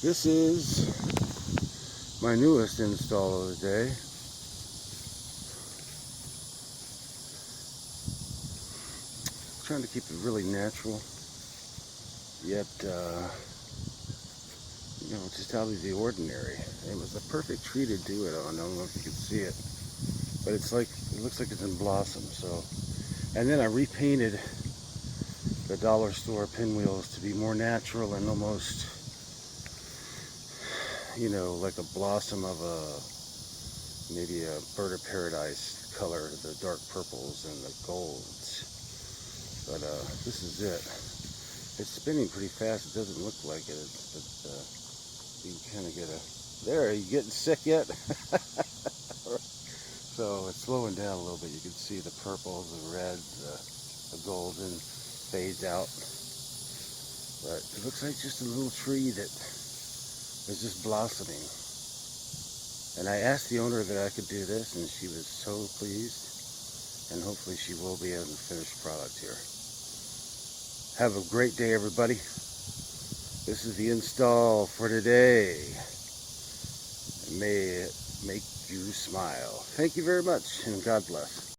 This is my newest install of the day. Trying to keep it really natural, yet just out of the ordinary. It was the perfect tree to do it on. I don't know if you can see it, but it looks like it's in blossom. So, and then I repainted the dollar store pinwheels to be more natural and almost, like a blossom of maybe a bird of paradise color, the dark purples and the golds. But this is it. It's spinning pretty fast. It doesn't look like it, but you can kind of get a... There, are you getting sick yet? So it's slowing down a little bit. You can see the purples, the reds, the golden fades out. But it looks like just a little tree that is just blossoming. And I asked the owner that I could do this, and she was so pleased. And hopefully she will be able to finish the product here. Have a great day, everybody. This is the install for today. May it make you smile. Thank you very much, and God bless.